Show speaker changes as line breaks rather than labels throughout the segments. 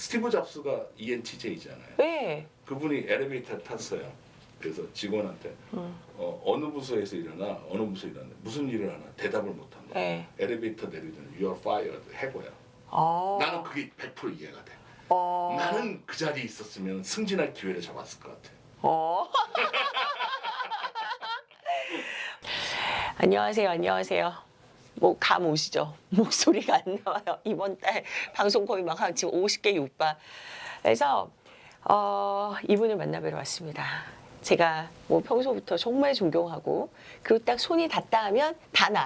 스티브 잡스가 ENTJ잖아요.
네.
그분이 엘리베이터 탔어요. 그래서 직원한테 어느 부서에서 일어나 어느 부서에 일어나 무슨 일을 하나 대답을 못한다.
네.
엘리베이터 내리더니 You are fired 해고야. 나는 그게 100% 이해가 돼. 나는 그 자리에 있었으면 승진할 기회를 잡았을 것 같아.
안녕하세요. 안녕하세요. 뭐 감 오시죠? 목소리가 안 나와요. 이번 달 방송 거의 막 지금 50개 육바. 그래서 이분을 만나뵈러 왔습니다. 제가 뭐 평소부터 정말 존경하고 그리고 딱 손이 닿다 하면 다 나.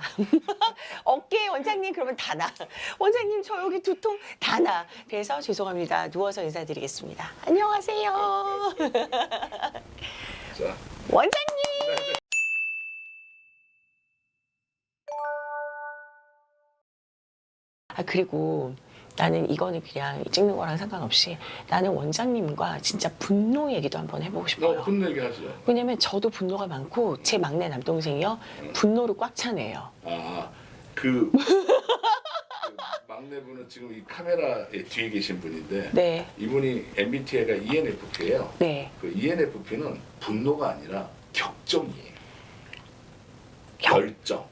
어깨 원장님 그러면 다 나. 원장님 저 여기 두통 다 나. 그래서 죄송합니다. 누워서 인사드리겠습니다. 안녕하세요.
자,
원장님. 그리고 나는 이거는 그냥 찍는 거랑 상관없이 나는 원장님과 진짜 분노 얘기도 한번 해보고 싶어요.
분노 얘기 하시죠.
왜냐면 저도 분노가 많고 제 막내 남동생이요. 분노로 꽉 차네요.
그 막내분은 지금 이 카메라에 뒤에 계신 분인데
네.
이분이 MBTI가 ENFP예요.
네.
그 ENFP는 분노가 아니라 격정이에요.
격정.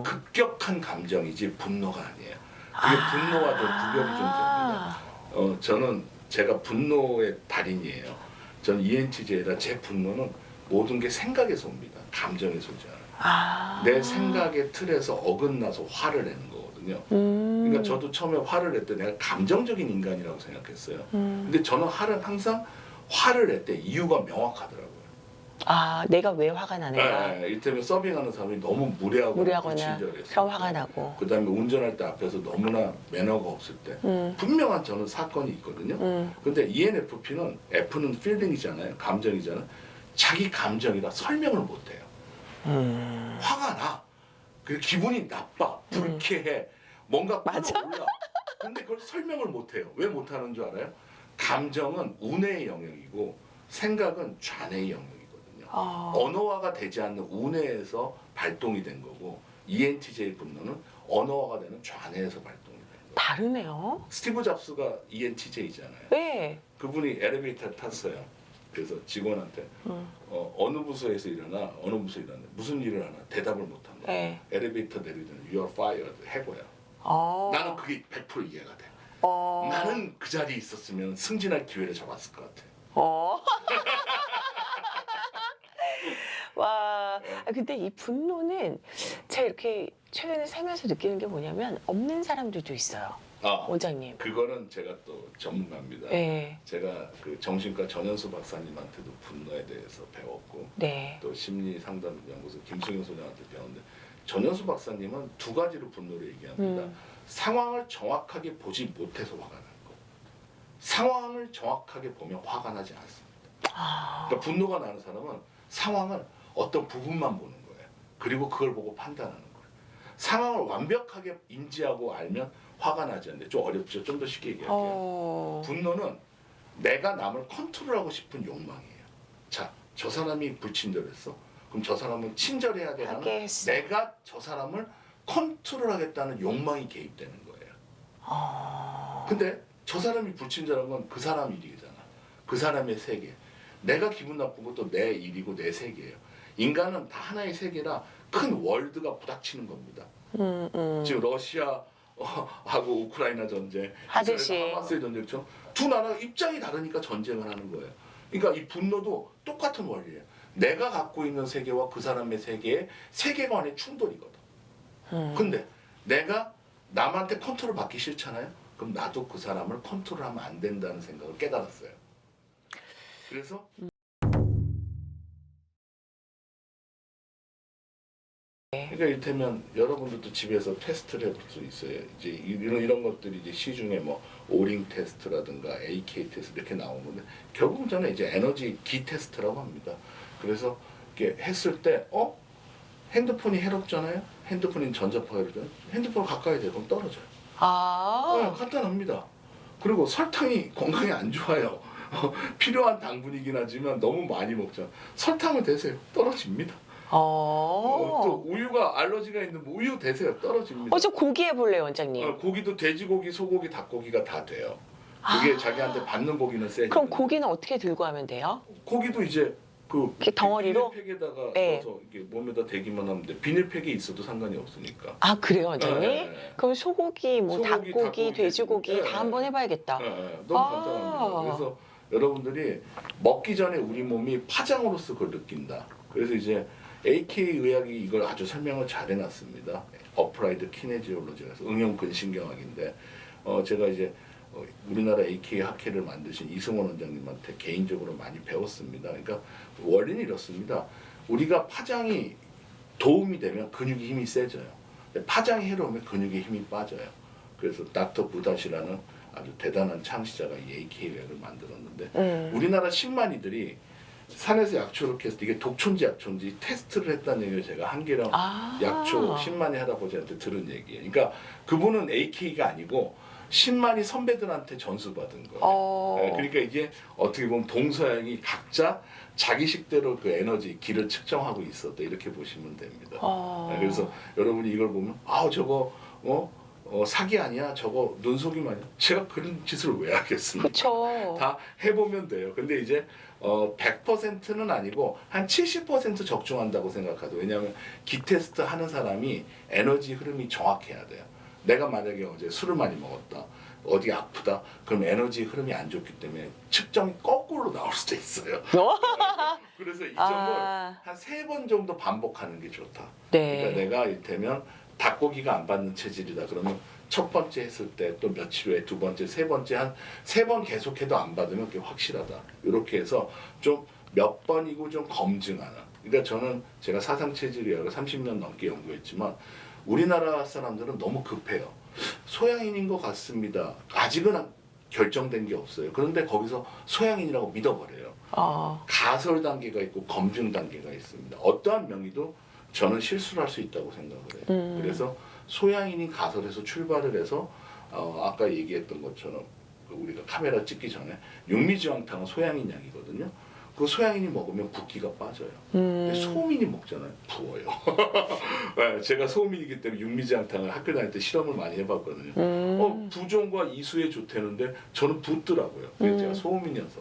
급격한 감정이지 분노가 아니에요. 그게 분노와 좀 구별이 좀 됩니다. 저는 제가 분노의 달인이에요. 저는 ENTJ라 제 분노는 모든 게 생각에서 옵니다. 감정에서 오지 않아요. 내 생각의 틀에서 어긋나서 화를 내는 거거든요. 그러니까 저도 처음에 화를 낼 때 내가 감정적인 인간이라고 생각했어요. 근데 저는 항상 화를 낼 때 이유가 명확하더라고요.
내가 왜 화가 나는가.
네, 이를테면 서빙하는 사람이 너무 무례하거나
그럼 화가 나고.
그 다음에 운전할 때 앞에서 너무나 매너가 없을 때 분명한 저는 사건이 있거든요. 근데 ENFP는 F는 필링이잖아요. 감정이잖아요. 자기 감정이라 설명을 못해요. 화가 나. 그 기분이 나빠. 불쾌해. 뭔가 끌어올라. 근데 그걸 설명을 못해요. 왜 못하는 줄 알아요? 감정은 운의 영역이고 생각은 좌뇌의 영역이거든요. 언어화가 되지 않는 우뇌에서 발동이 된 거고 ENTJ 분노는 언어화가 되는 좌뇌에서 발동이 된 거예요.
다르네요.
스티브 잡스가 ENTJ잖아요.
네.
그분이 엘리베이터 탔어요. 그래서 직원한테 어느 부서에서 일어나 어느 부서에 일어나 무슨 일을 하나 대답을 못한다.
네.
엘리베이터 내리더니 You are fired 해고야. 나는 그게 100% 이해가 돼. 나는 그 자리에 있었으면 승진할 기회를 잡았을 것 같아.
와, 근데 이 분노는 제가 이렇게 최근에 살면서 느끼는 게 뭐냐면 없는 사람들도 있어요. 원장님.
그거는 제가 또 전문가입니다.
네.
제가 그 정신과 전현수 박사님한테도 분노에 대해서 배웠고
네.
또 심리상담연구소 김승현 소장한테 배웠는데 전현수 박사님은 두 가지로 분노를 얘기합니다. 상황을 정확하게 보지 못해서 화가 나는 거. 상황을 정확하게 보면 화가 나지 않습니다. 그러니까 분노가 나는 사람은 상황을 어떤 부분만 보는 거예요. 그리고 그걸 보고 판단하는 거예요. 상황을 완벽하게 인지하고 알면 화가 나지 않는데 좀 어렵죠. 좀 더 쉽게 얘기할게요. 분노는 내가 남을 컨트롤하고 싶은 욕망이에요. 자, 저 사람이 불친절했어. 그럼 저 사람은 친절해야 되나는 내가 저 사람을 컨트롤하겠다는 욕망이 개입되는 거예요. 근데 저 사람이 불친절한 건 그 사람 일이잖아. 그 사람의 세계. 내가 기분 나쁜 것도 내 일이고 내 세계예요. 인간은 다 하나의 세계라 큰 월드가 부닥치는 겁니다. 지금 러시아하고 우크라이나 전쟁,
하듯이
하마스의 전쟁처럼 두 나라가 입장이 다르니까 전쟁을 하는 거예요. 그러니까 이 분노도 똑같은 원리예요. 내가 갖고 있는 세계와 그 사람의 세계의 세계관의 충돌이거든. 근데 내가 남한테 컨트롤 받기 싫잖아요. 그럼 나도 그 사람을 컨트롤하면 안 된다는 생각을 깨달았어요. 그래서 그러니까 이를테면 여러분들도 집에서 테스트를 해볼 수 있어요. 이제 이런 것들이 이제 시중에 뭐 오링 테스트라든가 AK 테스트 이렇게 나오는데 결국 저는 이제 에너지 기 테스트라고 합니다. 그래서 이렇게 했을 때 핸드폰이 해롭잖아요. 핸드폰이 전자파가 해롭잖아요. 핸드폰 가까이 대고 그럼 떨어져요. 간단합니다. 그리고 설탕이 건강에 안 좋아요. 필요한 당분이긴 하지만 너무 많이 먹죠. 설탕을 대세요. 떨어집니다. 또 우유가 알러지가 있는 우유 대세요. 떨어집니다.
저 고기 해볼래요, 원장님.
고기도 돼지고기, 소고기, 닭고기가 다 돼요. 그게 자기한테 받는 고기는 세지.
그럼 고기는 어떻게 들고 하면 돼요?
고기도 이제 그
이렇게 덩어리로?
비닐팩에다가
네.
넣어서 이렇게 몸에다 대기만 하면 돼. 비닐팩이 있어도 상관이 없으니까.
아 그래요 원장님?
네.
그럼 소고기, 뭐
소고기,
닭고기, 돼지고기
네.
다 한번 해봐야겠다.
너무
아.
간단합니다. 그래서 여러분들이 먹기 전에 우리 몸이 파장으로서 그걸 느낀다. 그래서 이제 AK 의학이 이걸 아주 설명을 잘 해놨습니다. 어플라이드 키네지올로지라서 응용 근신경학인데 제가 이제 우리나라 AK 학회를 만드신 이승원 원장님한테 개인적으로 많이 배웠습니다. 그러니까 원리는 이렇습니다. 우리가 파장이 도움이 되면 근육이 힘이 세져요. 파장이 해로우면 근육의 힘이 빠져요. 그래서 닥터 부다시라는 아주 대단한 창시자가 이 AK 의학을 만들었는데 우리나라 신만이들이 산에서 약초를 캐서 이게 독초인지 약초인지 테스트를 했다는 얘기를 제가 한계령 약초 신만이 할아버지한테 들은 얘기예요. 그러니까 그분은 AK가 아니고 신만이 선배들한테 전수받은 거예요. 네, 그러니까 이게 어떻게 보면 동서양이 각자 자기식대로 그 에너지 길을 측정하고 있었다 이렇게 보시면 됩니다. 네, 그래서 여러분이 이걸 보면 저거 사기 아니야? 저거 눈속임 아니야? 제가 그런 짓을 왜 하겠습니까?
그렇죠.
다 해보면 돼요. 근데 이제 100%는 아니고 한 70% 적중한다고 생각하죠. 왜냐하면 기 테스트 하는 사람이 에너지 흐름이 정확해야 돼요. 내가 만약에 어제 술을 많이 먹었다. 어디 아프다. 그럼 에너지 흐름이 안 좋기 때문에 측정이 거꾸로 나올 수도 있어요. 그래서 이 점을 한 3번 정도 반복하는 게 좋다.
네.
그러니까 내가 이를테면 닭고기가 안 받는 체질이다. 그러면 첫 번째 했을 때 또 며칠 후에 두 번째, 세 번째 한 3번 계속해도 안 받으면 그게 확실하다. 이렇게 해서 좀 몇 번이고 좀 검증하는. 그러니까 저는 제가 사상 체질의학을 30년 넘게 연구했지만 우리나라 사람들은 너무 급해요. 소양인인 것 같습니다. 아직은 결정된 게 없어요. 그런데 거기서 소양인이라고 믿어버려요. 가설 단계가 있고 검증 단계가 있습니다. 어떠한 명의도 저는 실수를 할 수 있다고 생각을 해요. 그래서 소양인이 가설에서 출발을 해서 아까 얘기했던 것처럼 우리가 카메라 찍기 전에 육미지황탕은 소양인 약이거든요. 그 소양인이 먹으면 붓기가 빠져요. 근데 소민이 먹잖아요. 부어요. 네, 제가 소민이기 때문에 육미지황탕을 학교 다닐 때 실험을 많이 해봤거든요. 부종과 이수에 좋다는데 저는 붓더라고요. 그래서 제가 소민이어서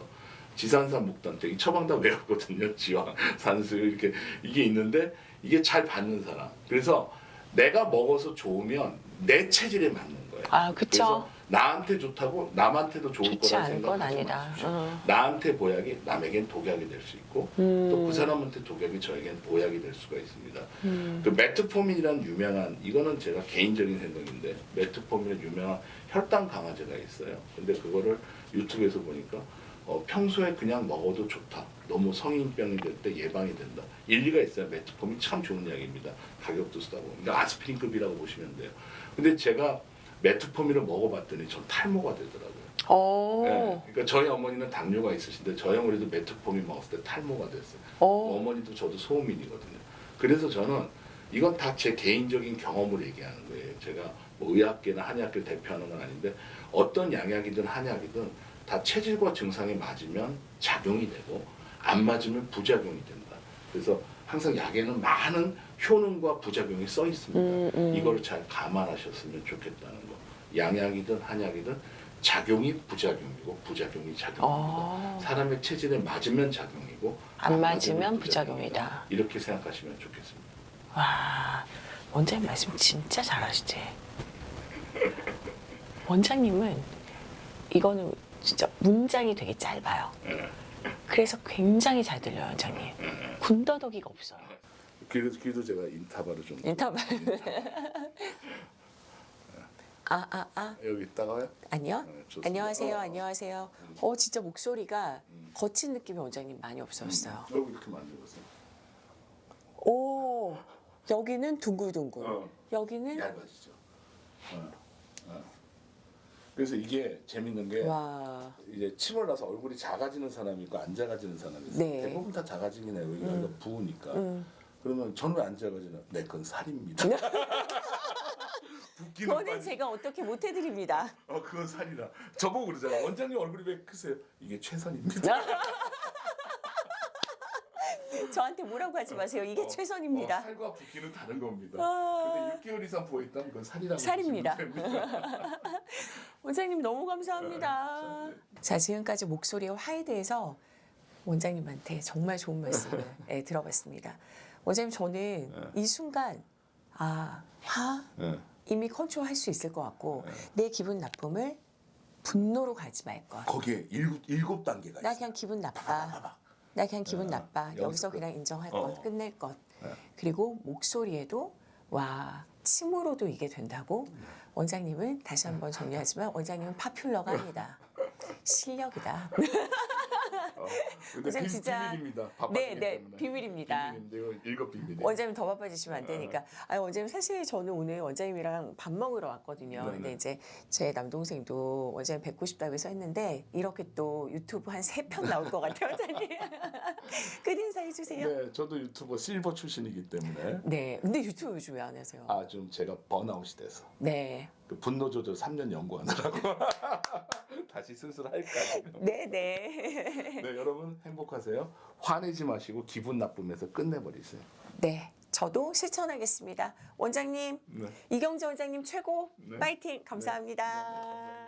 지산산 묵단땡이 처방 다 외웠거든요. 지황, 산수 이렇게 이게 있는데 이게 잘 받는 사람. 그래서 내가 먹어서 좋으면 내 체질에 맞는 거예요.
그쵸.
그래서 나한테 좋다고 남한테도 좋을
좋지
거라
않은 건
생각하지
아니다.
마십시오. 나한테 보약이 남에겐 독약이 될 수 있고 또 그 사람한테 독약이 저에겐 보약이 될 수가 있습니다. 그 메트포민이라는 유명한 이거는 제가 개인적인 생각인데 메트포민이라는 유명한 혈당 강화제가 있어요. 근데 그거를 유튜브에서 보니까 평소에 그냥 먹어도 좋다. 너무 성인병이 될 때 예방이 된다. 일리가 있어요. 메트포민 참 좋은 약입니다. 가격도 싸고. 그러니까 아스피린급이라고 보시면 돼요. 근데 제가 메트포민을 먹어봤더니 전 탈모가 되더라고요. 네, 그러니까 저희 어머니는 당뇨가 있으신데 저희 어머니도 메트포민 먹었을 때 탈모가 됐어요. 어머니도 저도 소음인이거든요. 그래서 저는 이건 다 제 개인적인 경험으로 얘기하는 거예요. 제가 뭐 의학계나 한의학계를 대표하는 건 아닌데 어떤 양약이든 한약이든 다 체질과 증상에 맞으면 작용이 되고 안 맞으면 부작용이 된다. 그래서 항상 약에는 많은 효능과 부작용이 써 있습니다. 이걸 잘 감안하셨으면 좋겠다는 거. 양약이든 한약이든 작용이 부작용이고 부작용이 작용입니다. 사람의 체질에 맞으면 작용이고
안 맞으면 부작용이다.
이렇게 생각하시면 좋겠습니다.
와, 원장님 말씀 진짜 잘하시지. 원장님은 이거는 진짜 문장이 되게 짧아요. 그래서 굉장히 잘 들려요, 원장님. 군더더기가 없어요.
귀도 제가 인터벌을 좀.
인터벌.
여기 있다가요?
아니요.
좋습니다.
안녕하세요. 안녕하세요. 진짜 목소리가 거친 느낌이 원장님 많이 없어졌어요.
여기 이렇게 만들었어요.
오, 여기는 둥글둥글. 여기는
얇아지죠. 그래서 이게 재밌는 게
와.
이제 침을 나서 얼굴이 작아지는 사람이 있고 안 작아지는 사람이 있어요.
네.
대부분 다 작아지긴 해요. 여기가 부으니까. 그러면 저는 왜 안 작아지나? 네, 그건 살입니다. 붓기는
그거는
빠지.
제가 어떻게 못 해드립니다.
그건 살이라. 저보고 그러잖아. 원장님 얼굴이 왜 크세요? 이게 최선입니다.
저한테 뭐라고 하지 마세요. 이게 최선입니다.
살과 붓기는 다른 겁니다.
아.
근데 6개월 이상 부어 있다면 그건 살이라고
살입니다.
보시면 됩니다.
원장님 너무 감사합니다. 자, 지금까지 목소리의 화에 대해서 원장님한테 정말 좋은 말씀을 들어봤습니다. 원장님, 저는 이 순간 화 이미 컨트롤할 수 있을 것 같고 내 기분 나쁨을 분노로 가지 말 것.
거기에 7단계가
나
있어요.
그냥 기분 나빠. 나 그냥 기분 나빠. 여기서 그냥 인정할 것, 끝낼 것. 그리고 목소리에도 와, 침으로도 이게 된다고. 원장님은 다시 한번 정리하지만 원장님은 파퓰러가 아니다. 실력이다.
근데
원장님 진짜
비밀입니다.
네,
바빠지기
네,
때문에.
비밀입니다.
비밀인데요. 7비밀이에요.
원장님 더 바빠지시면 안 되니까. 아, 원장님 사실 저는 오늘 원장님이랑 밥 먹으러 왔거든요.
네네.
근데 이제 제 남동생도 원장님 뵙고 싶다고 해서 했는데 이렇게 또 유튜브 한 3편 나올 것 같아요, 원장님. 끝인사 해주세요.
네, 저도 유튜버 실버 출신이기 때문에
네, 근데 유튜브 요즘 왜 안 하세요?
좀 제가 번아웃이 돼서
네,
그 분노 조절 3년 연구하느라고 다시 슬슬 할까 지금.
네, 네.
네, 여러분 행복하세요. 화내지 마시고 기분 나쁨에서 끝내버리세요.
네, 저도 실천하겠습니다. 원장님,
네.
이경재 원장님 최고.
네.
파이팅. 감사합니다.
네.